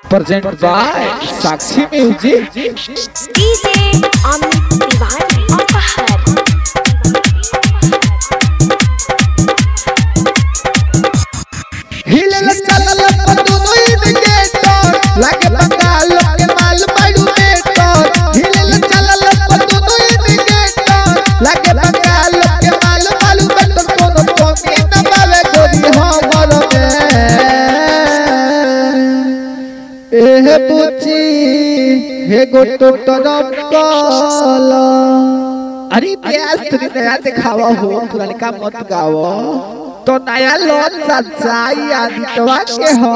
Present by Sakshi music DJ Amit Tiwari अपहर हिलल चलल दोनों इंडिकेटर लागे बंगाल के माल बड़ू बेटर हिलल चलल दोनों इंडिकेटर लागे बंगाल के माल बालू बेटर कोनो कमी न पावे गोरी हमर में एहे पूछी हे गोटो तरफ काला अरे प्यास तुरी नया दिखावा हो पुरानिका मत गाओ तो नया लोन सच्चाई आदितवा के हो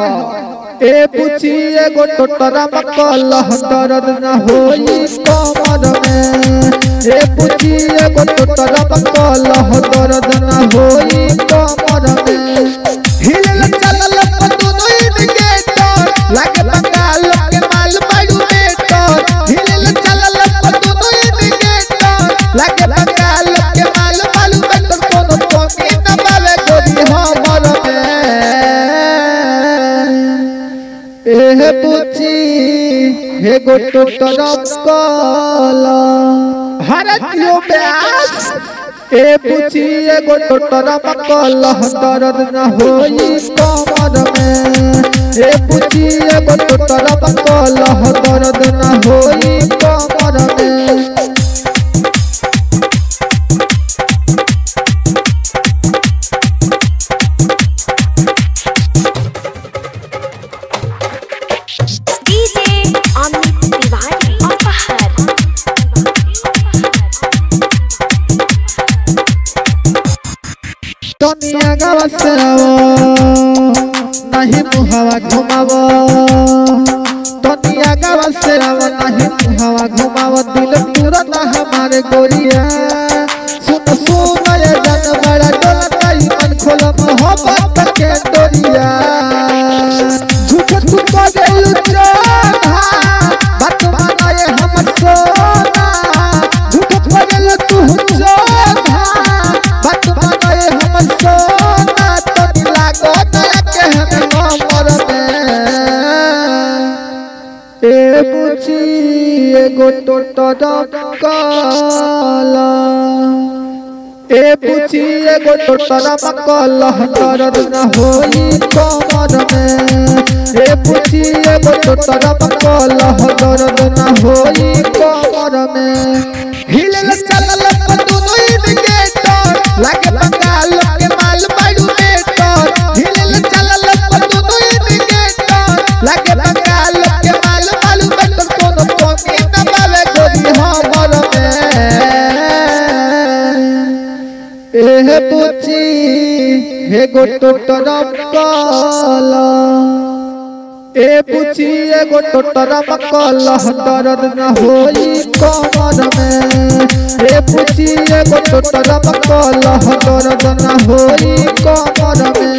ए पूछी एगो टोटरा मकल दर्द न होई कमर में ए पूछी एगो टोटरा मकल दर्द न होई कमर में हिलल चलल दोनों इंडिकेटर लागे बंगाल के माल बड़ू बेटर हिलल चलल दोनों इंडिकेटर लागे बंगाल के माल बालू बेटर कोनो कमी न पावे गोरी हमर में एहे पूछी हे गोटो तरफ काला भारतीय व्यास ए पूछी ए गोटो तरफ काला दर्द न होई कमर में ए पूछी ए गोटो तरफ काला दर्द न होई कमर में डीजे अमित तिवारी अपहर दुनिया गावा सरावो नहीं मुहावा घुमावो दुनिया गावा सरावो नहीं मुहावा घुमावो दिल तुरंत हमारे गोरिया सुन सुन ये जन बड़ा डोला कई मन खोला मोहब्बत के डोरिया झूठ तू को दिल चोधा बात माना ये हम सोना झूठ को दिल तू चोधा बात माना ये हम सोना तो लागो नया के हम हमर में ए पूछी एगो टोटरा काला ए पूछी एगो टोटरा मकल दर्द न होई कमर में ए पूछी एगो टोटरा मकल दर्द न होई कमर में हिलल चलल दोनों इंडिकेटर लागे बंगाल के माल बड़ू बेटर हिलल चलल दोनों इंडिकेटर लागे बंगाल के माल बालू बेटर कोनो कमी न पावे गोरी हमर में एहे पूछी हे गोटो तरफ काला ए पूछी एगो टोटरा मकल दर्द न होई कमर में ए पूछी एगो टोटरा मकल दर्द न होई कमर में।